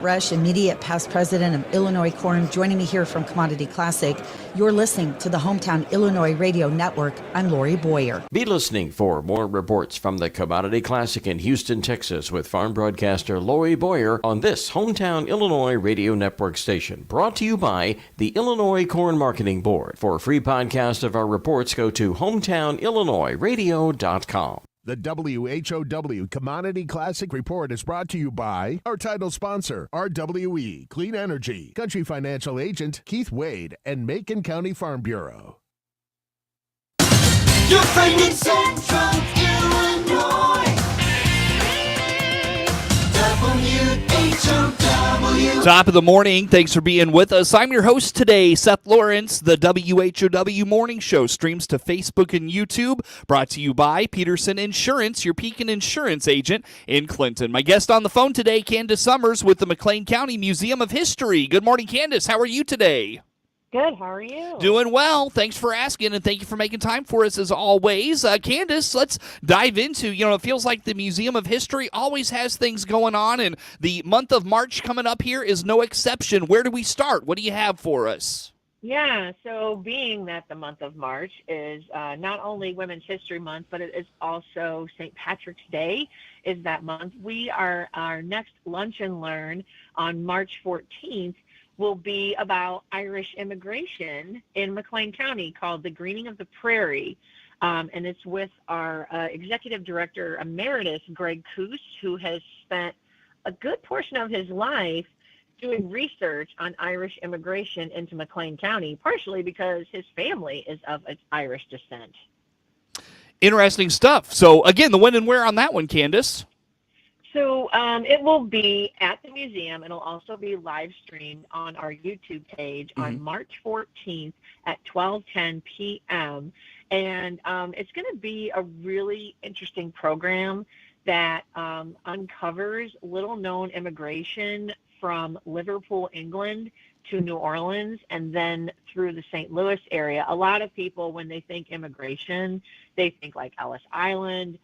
Rush, immediate past president of Illinois Corn, joining me here from Commodity Classic. You're listening to the Hometown Illinois Radio Network. I'm Lori Boyer. Be listening for more reports from the Commodity Classic in Houston, Texas, with farm broadcaster Lori Boyer on this Hometown Illinois Radio Network station, brought to you by the Illinois Corn Marketing Board. For a free podcast of our reports, go to hometownillinoisradio.com. The WHOW Commodity Classic Report is brought to you by our title sponsor, RWE, Clean Energy, Country Financial Agent, Keith Wade, and Macon County Farm Bureau. Your friend in Central Illinois, WHOW. Top of the morning. Thanks for being with us. I'm your host today, Seth Lawrence. The WHOW Morning Show streams to Facebook and YouTube. Brought to you by Peterson Insurance, your Pekin Insurance agent in Clinton. My guest on the phone today, Candace Summers with the McLean County Museum of History. Good morning, Candace. How are you today? Good. How are you? Doing well. Thanks for asking, and thank you for making time for us as always. Candace, let's dive into, it feels like the Museum of History always has things going on, and the month of March coming up here is no exception. Where do we start? What do you have for us? Yeah, so being that the month of March is not only Women's History Month, but it is also St. Patrick's Day is that month. Our next Lunch and Learn on March 14th will be about Irish immigration in McLean County, called The Greening of the Prairie. And it's with our Executive Director Emeritus, Greg Coos, who has spent a good portion of his life doing research on Irish immigration into McLean County, partially because his family is of Irish descent. Interesting stuff. So, again, the when and where on that one, Candace? So it will be at the museum. It'll also be live streamed on our YouTube page on March 14th at 12:10 p.m. And it's going to be a really interesting program that uncovers little-known immigration from Liverpool, England, to New Orleans, and then through the St. Louis area. A lot of people, when they think immigration, they think like Ellis Island,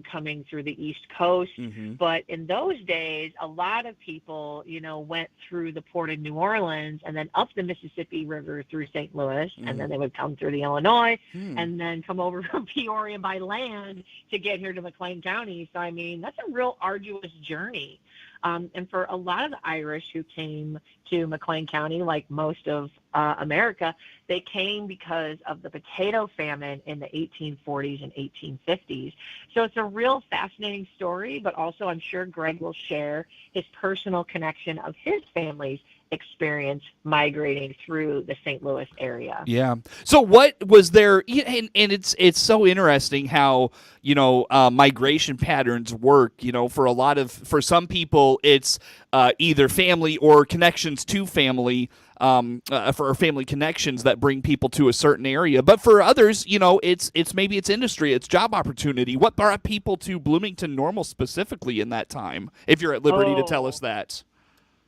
coming through the East Coast. But in those days, a lot of people, went through the port of New Orleans and then up the Mississippi River through St. Louis, and then they would come through the Illinois and then come over from Peoria by land to get here to McLean County. So, that's a real arduous journey. And for a lot of the Irish who came to McLean County, like most of America, they came because of the potato famine in the 1840s and 1850s. So it's a real fascinating story, but also I'm sure Greg will share his personal connection of his family's experience migrating through the St. Louis area. Yeah. So what was there, and it's so interesting how, migration patterns work, for some people, it's either family or connections to family, for family connections that bring people to a certain area. But for others, it's maybe it's industry, it's job opportunity. What brought people to Bloomington Normal specifically in that time, if you're at liberty to tell us that?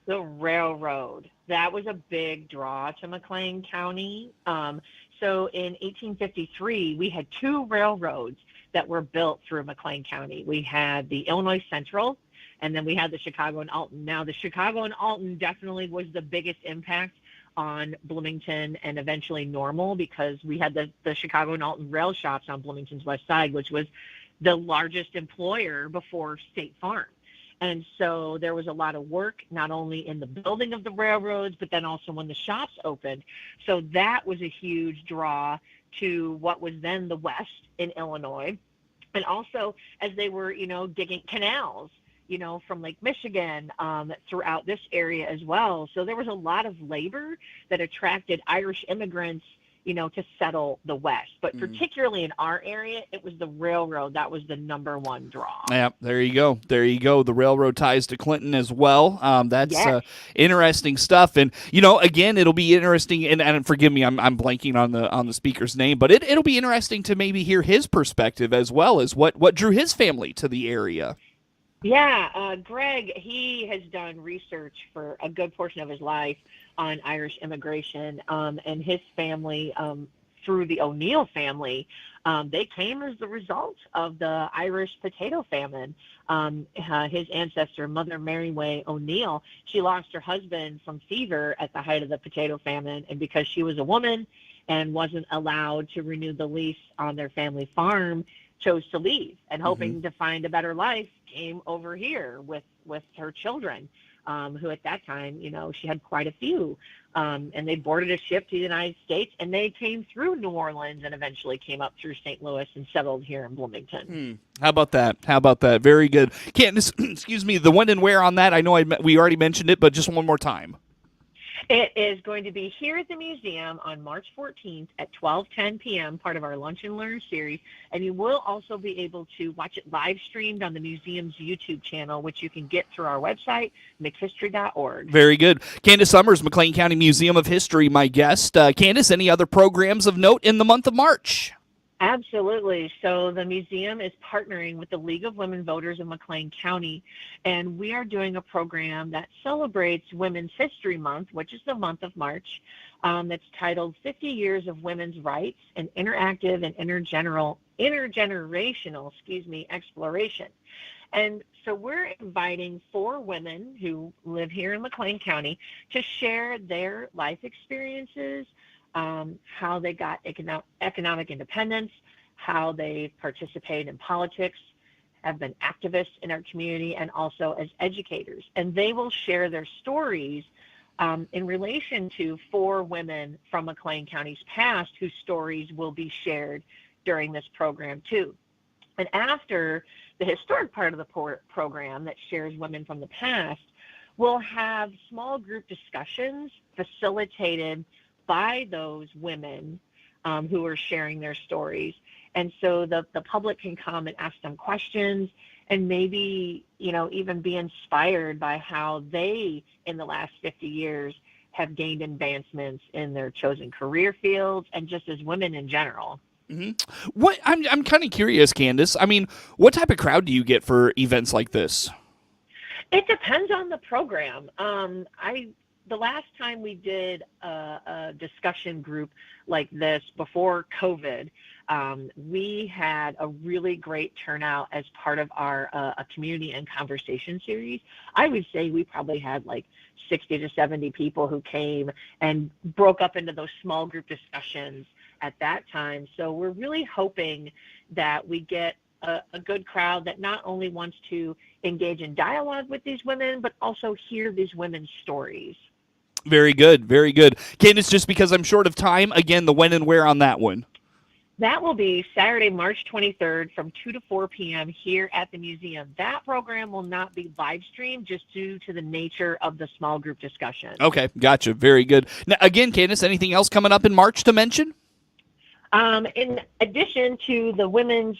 The railroad. That was a big draw to McLean County. So in 1853, we had two railroads that were built through McLean County. We had the Illinois Central, and then we had the Chicago and Alton. Now, the Chicago and Alton definitely was the biggest impact on Bloomington and eventually Normal, because we had the Chicago and Alton rail shops on Bloomington's west side, which was the largest employer before State Farm. And so there was a lot of work, not only in the building of the railroads, but then also when the shops opened. So that was a huge draw to what was then the West in Illinois. And also as they were, digging canals, from Lake Michigan throughout this area as well. So there was a lot of labor that attracted Irish immigrants, to settle the West. But particularly in our area, it was the railroad. That was the number one draw. Yeah, there you go. The railroad ties to Clinton as well. That's interesting stuff. And, again, it'll be interesting. And forgive me, I'm blanking on the speaker's name. But it'll be interesting to maybe hear his perspective as well as what drew his family to the area. Yeah, Greg, he has done research for a good portion of his life on Irish immigration, and his family through the O'Neill family. They came as the result of the Irish potato famine. His ancestor, Mother Mary Way O'Neill, she lost her husband from fever at the height of the potato famine, and because she was a woman and wasn't allowed to renew the lease on their family farm, chose to leave, and hoping to find a better life, came over here with her children, who at that time, she had quite a few. And they boarded a ship to the United States, and they came through New Orleans and eventually came up through St. Louis and settled here in Bloomington. How about that? Very good. Candace, excuse me, the when and where on that, I know we already mentioned it, but just one more time. It is going to be here at the museum on March 14th at 12:10 p.m., part of our Lunch and Learn series. And you will also be able to watch it live streamed on the museum's YouTube channel, which you can get through our website, mchistory.org. Very good. Candace Summers, McLean County Museum of History, my guest. Candace, any other programs of note in the month of March? Absolutely. So the museum is partnering with the League of Women Voters of McLean County, and we are doing a program that celebrates Women's History Month, which is the month of March, that's titled 50 Years of Women's Rights, an Interactive and Intergenerational Exploration. And so we're inviting 4 women who live here in McLean County to share their life experiences, how they got economic independence, how they participate in politics, have been activists in our community, and also as educators. And they will share their stories in relation to 4 women from McLean County's past whose stories will be shared during this program too. And after the historic part of the program that shares women from the past, we'll have small group discussions facilitated by those women who are sharing their stories. And so the public can come and ask them questions and maybe, even be inspired by how they, in the last 50 years, have gained advancements in their chosen career fields and just as women in general. What I'm kind of curious, Candace. I mean, what type of crowd do you get for events like this? It depends on the program. The last time we did a discussion group like this before COVID, we had a really great turnout as part of our a community and conversation series. I would say we probably had like 60 to 70 people who came and broke up into those small group discussions at that time. So we're really hoping that we get a good crowd that not only wants to engage in dialogue with these women, but also hear these women's stories. Very good, very good. Candace, just because I'm short of time, again, the when and where on that one. That will be Saturday, March 23rd from 2 to 4 p.m. here at the museum. That program will not be live streamed just due to the nature of the small group discussion. Okay, gotcha. Very good. Now, again, Candace, anything else coming up in March to mention? In addition to the Women's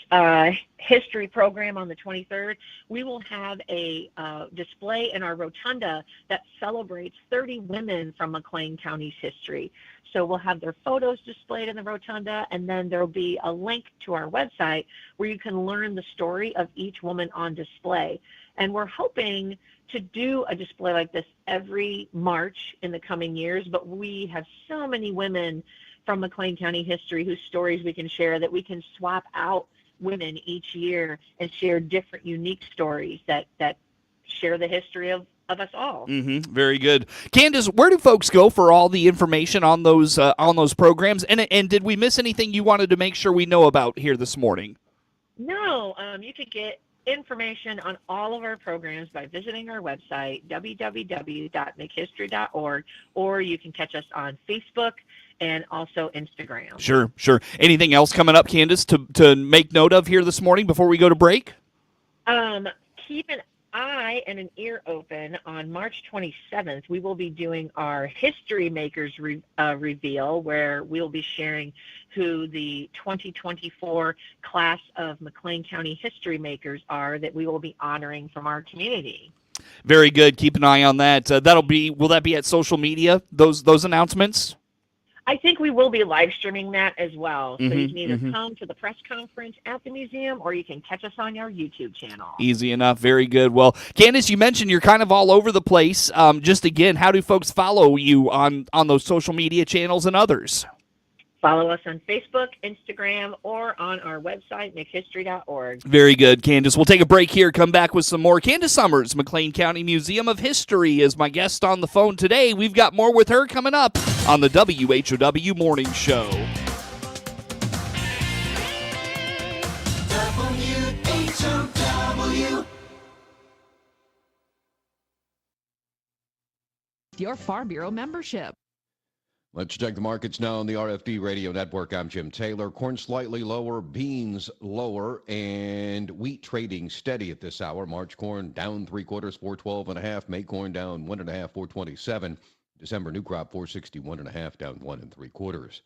History program on the 23rd, we will have a display in our rotunda that celebrates 30 women from McLean County's history. So we'll have their photos displayed in the rotunda, and then there'll be a link to our website where you can learn the story of each woman on display. And we're hoping to do a display like this every March in the coming years, but we have so many women from McLean County history whose stories we can share that we can swap out women each year and share different unique stories that share the history of us all. Very good. Candace, where do folks go for all the information on those programs? And did we miss anything you wanted to make sure we know about here this morning? No, you can get information on all of our programs by visiting our website, www.mchistory.org, or you can catch us on Facebook and also Instagram. Sure. Anything else coming up, Candace, to make note of here this morning before we go to break? Keep an eye and an ear open. On March 27th, we will be doing our History Makers reveal, where we'll be sharing who the 2024 class of McLean County History Makers are that we will be honoring from our community. Very good. Keep an eye on that. Will that be at social media, those announcements? I think we will be live streaming that as well. So you can either come to the press conference at the museum or you can catch us on our YouTube channel. Easy enough. Very good. Well, Candace, you mentioned you're kind of all over the place. Just again, how do folks follow you on those social media channels and others? follow us on Facebook, Instagram, or on our website, makehistory.org. Very good, Candace. We'll take a break here, come back with some more. Candace Summers, McLean County Museum of History, is my guest on the phone today. We've got more with her coming up on the WHOW Morning Show. WHOW. Your Farm Bureau membership. Let's check the markets now on the RFD Radio Network. I'm Jim Taylor. Corn slightly lower, beans lower, and wheat trading steady at this hour. March corn down 3/4, 412.5. May corn down 1.5, 427. December new crop 461.5, down 1 3/4.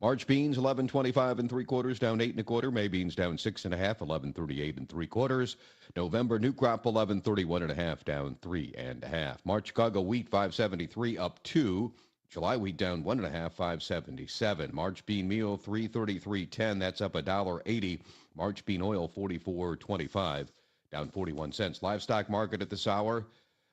March beans 11.25 3/4, down 8 1/4. May beans down 6.5, 11.38 3/4. November new crop 11.31.5, down 3.5. March Chicago wheat 573, up 2. July wheat down 1.5, 577. March bean meal 333.10. That's up $1.80. March bean oil 44.25, down 41 cents. Livestock market at this hour.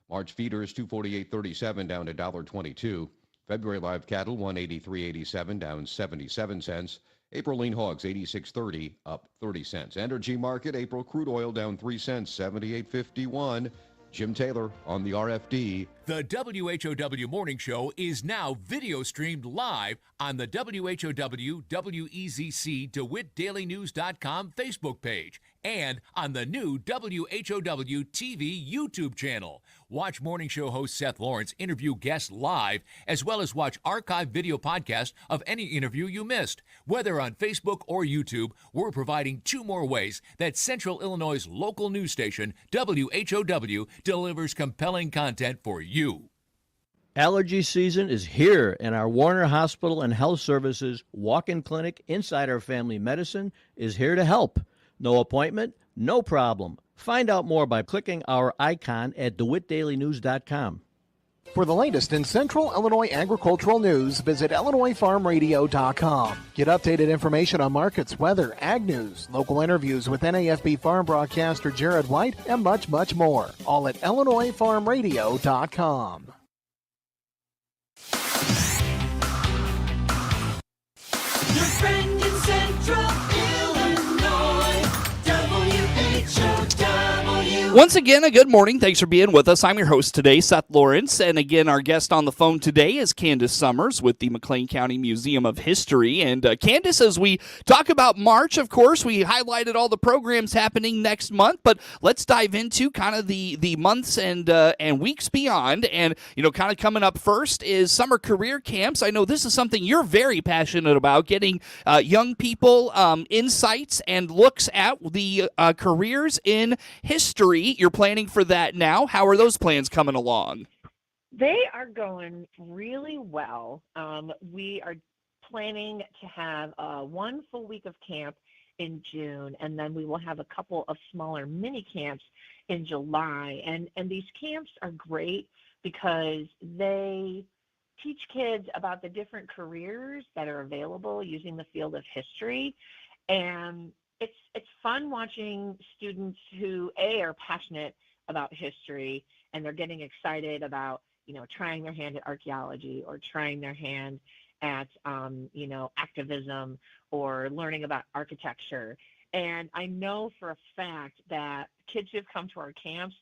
March feeders 248.37, down $1.22. February live cattle 183.87, down 77 cents. April lean hogs 86.30, up 30 cents. Energy market, April crude oil down 3 cents, 78.51. Jim Taylor on the RFD. The WHOW Morning Show is now video streamed live on the WHOW WEZC DeWittDailyNews.com Facebook page and on the new WHOW TV YouTube channel. Watch Morning Show host Seth Lawrence interview guests live, as well as watch archived video podcasts of any interview you missed. Whether on Facebook or YouTube, we're providing 2 more ways that Central Illinois' local news station, WHOW, delivers compelling content for you. Allergy season is here, and our Warner Hospital and Health Services walk-in clinic inside our family medicine is here to help. No appointment, no problem. Find out more by clicking our icon at DeWittDailyNews.com. For the latest in Central Illinois agricultural news, visit IllinoisFarmRadio.com. Get updated information on markets, weather, ag news, local interviews with NAFB farm broadcaster Jared White, and much, much more. All at IllinoisFarmRadio.com. Your friend in Central Illinois, WHOW. Once again, a good morning. Thanks for being with us. I'm your host today, Seth Lawrence. And again, our guest on the phone today is Candace Summers with the McLean County Museum of History. And Candace, as we talk about March, of course, we highlighted all the programs happening next month. But let's dive into kind of the months and weeks beyond. And, you know, kind of coming up first is summer career camps. I know this is something you're very passionate about, getting young people insights and looks at the careers in history. You're planning for that now. How are those plans coming along? They are going really well. We are planning to have 1 full week of camp in June, and then we will have a couple of smaller mini camps in July. And these camps are great because they teach kids about the different careers that are available using the field of history. And it's fun watching students who are passionate about history, and they're getting excited about, you know, trying their hand at archaeology or trying their hand at, you know, activism or learning about architecture. And I know for a fact that kids who've come to our camps,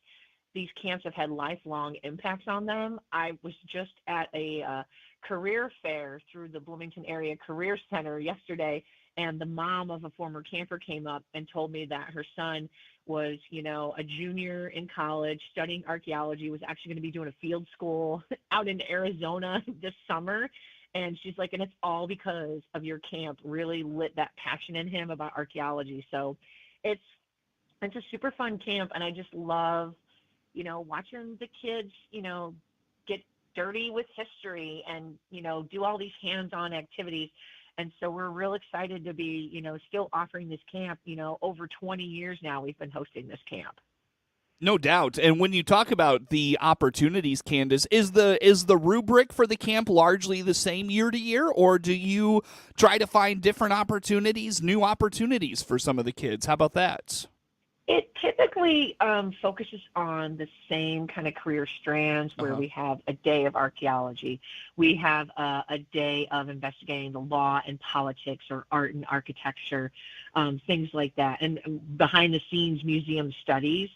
these camps have had lifelong impacts on them. I was just at a career fair through the Bloomington Area Career Center yesterday, and the mom of a former camper came up and told me that her son was, you know, a junior in college studying archaeology, was actually going to be doing a field school out in Arizona this summer. And she's like, and it's all because of your camp really lit that passion in him about archaeology. So it's a super fun camp. And I just love, you know, watching the kids, you know, get dirty with history and, you know, do all these hands-on activities. And so we're real excited to be, you know, still offering this camp. You know, over 20 years now we've been hosting this camp. No doubt. And when you talk about the opportunities, Candace, is the rubric for the camp largely the same year to year, or do you try to find different opportunities, new opportunities for some of the kids? How about that? It typically focuses on the same kind of career strands where we have a day of archaeology. We have a day of investigating the law and politics or art and architecture, things like that. And behind the scenes museum studies.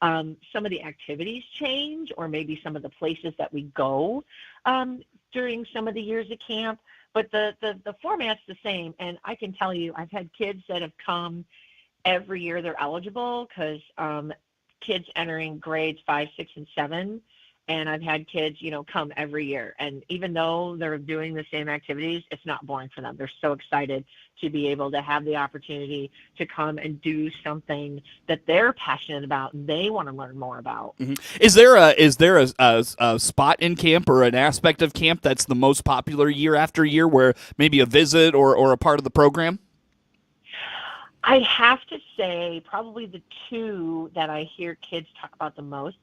Some of the activities change, or maybe some of the places that we go during some of the years of camp. But the format's the same. And I can tell you, I've had kids that have come every year they're eligible, because kids entering grades 5, 6, and 7, and I've had kids, come every year. And even though they're doing the same activities, it's not boring for them. They're so excited to be able to have the opportunity to come and do something that they're passionate about and they want to learn more about. Mm-hmm. Is there a spot in camp or an aspect of camp that's the most popular year after year, where maybe a visit or a part of the program? I have to say probably the two that I hear kids talk about the most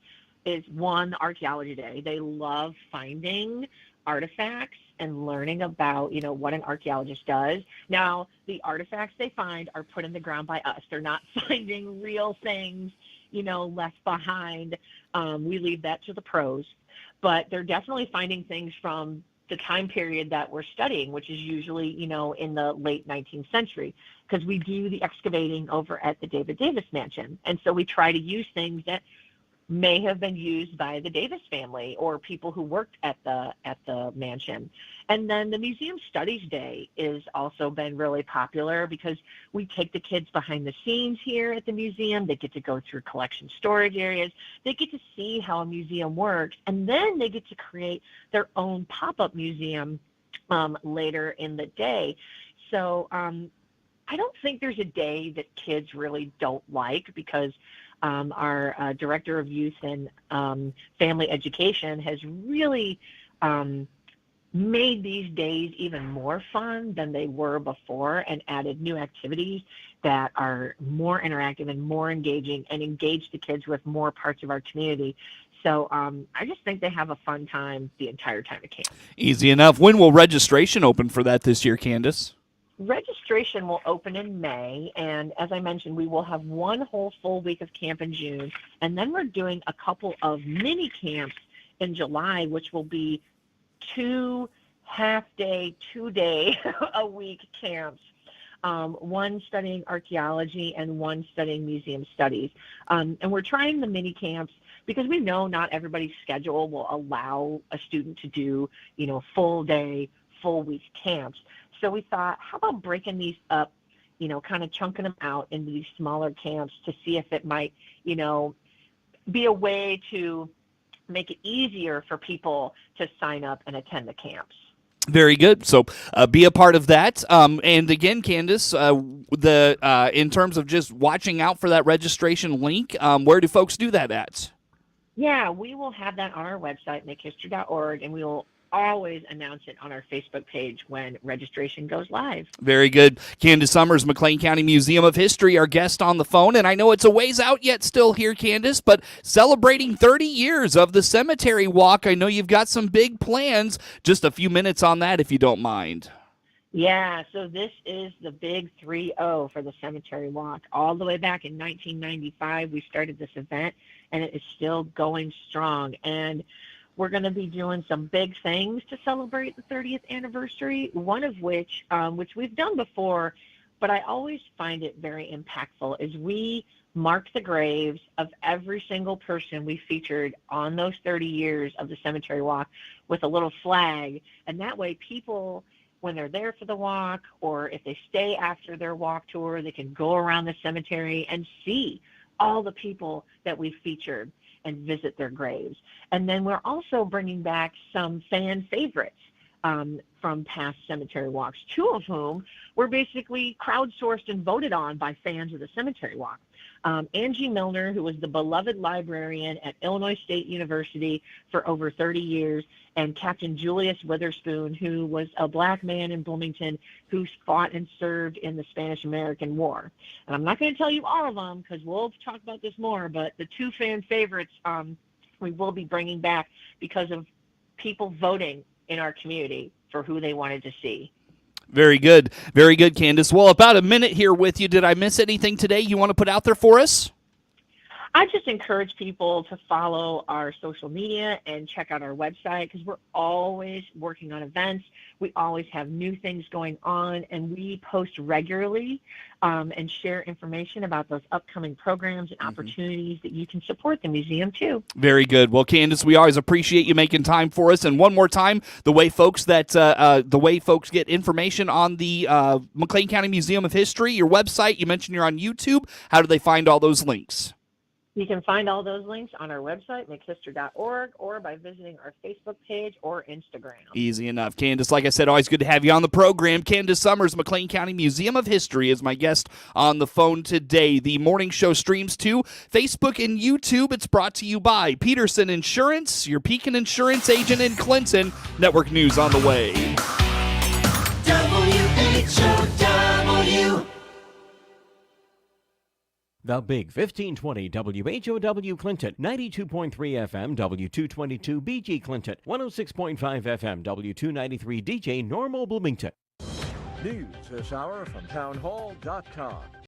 is, one, Archaeology Day. They love finding artifacts and learning about, what an archaeologist does. Now, the artifacts they find are put in the ground by us. They're not finding real things, left behind. We leave that to the pros. But they're definitely finding things from the time period that we're studying, which is usually, in the late 19th century, because we do the excavating over at the David Davis Mansion. And so we try to use things that may have been used by the Davis family or people who worked at the mansion. And then the Museum Studies Day is also been really popular, because we take the kids behind the scenes here at the museum. They get to go through collection storage areas. They get to see how a museum works, and then they get to create their own pop-up museum later in the day. So I don't think there's a day that kids really don't like, because our Director of Youth and Family Education has really made these days even more fun than they were before, and added new activities that are more interactive and more engaging and engage the kids with more parts of our community. So I just think they have a fun time the entire time of camp. Easy enough. When will registration open for that this year, Candace? Registration will open in May, and as I mentioned, we will have one whole full week of camp in June, and then we're doing a couple of mini camps in July, which will be 2 half-day, 2-day a week camps, one studying archaeology and one studying museum studies. And we're trying the mini camps because we know not everybody's schedule will allow a student to do, full day, full week camps. So we thought, how about breaking these up, kind of chunking them out into these smaller camps to see if it might, be a way to make it easier for people to sign up and attend the camps. Very good. So be a part of that. And again, Candace, in terms of just watching out for that registration link, where do folks do that at? Yeah, we will have that on our website, makehistory.org, and we will always announce it on our Facebook page when registration goes live. Very good. Candace Summers, McLean County Museum of History, our guest on the phone. And I know it's a ways out yet still here, Candace, but celebrating 30 years of the Cemetery Walk. I know you've got some big plans. Just a few minutes on that, if you don't mind. Yeah, so this is the big 3-0 for the Cemetery Walk. All the way back in 1995, we started this event, and it is still going strong. And we're going to be doing some big things to celebrate the 30th anniversary, one of which we've done before, but I always find it very impactful, is we mark the graves of every single person we featured on those 30 years of the Cemetery Walk with a little flag. And that way people, when they're there for the walk, or if they stay after their walk tour, they can go around the cemetery and see all the people that we featured and visit their graves. And then we're also bringing back some fan favorites from past cemetery walks, 2 of whom were basically crowdsourced and voted on by fans of the Cemetery Walk. Angie Milner, who was the beloved librarian at Illinois State University for over 30 years, and Captain Julius Witherspoon, who was a black man in Bloomington who fought and served in the Spanish-American War. And I'm not going to tell you all of them because we'll talk about this more, but the 2 fan favorites we will be bringing back because of people voting in our community for who they wanted to see. Very good. Very good, Candace. Well, about a minute here with you. Did I miss anything today you want to put out there for us? I just encourage people to follow our social media and check out our website because we're always working on events. We always have new things going on, and we post regularly and share information about those upcoming programs and opportunities that you can support the museum too. Very good. Well, Candace, we always appreciate you making time for us. And one more time, the way folks get information on the McLean County Museum of History, your website. You mentioned you're on YouTube. How do they find all those links? You can find all those links on our website, mchistory.org, or by visiting our Facebook page or Instagram. Easy enough. Candace, like I said, always good to have you on the program. Candace Summers, McLean County Museum of History, is my guest on the phone today. The morning show streams to Facebook and YouTube. It's brought to you by Peterson Insurance, your Pekin Insurance agent in Clinton. Network news on the way. WHOW. The Big 1520 WHOW Clinton, 92.3 FM W222 BG Clinton, 106.5 FM W293 DJ Normal Bloomington. News this hour from townhall.com.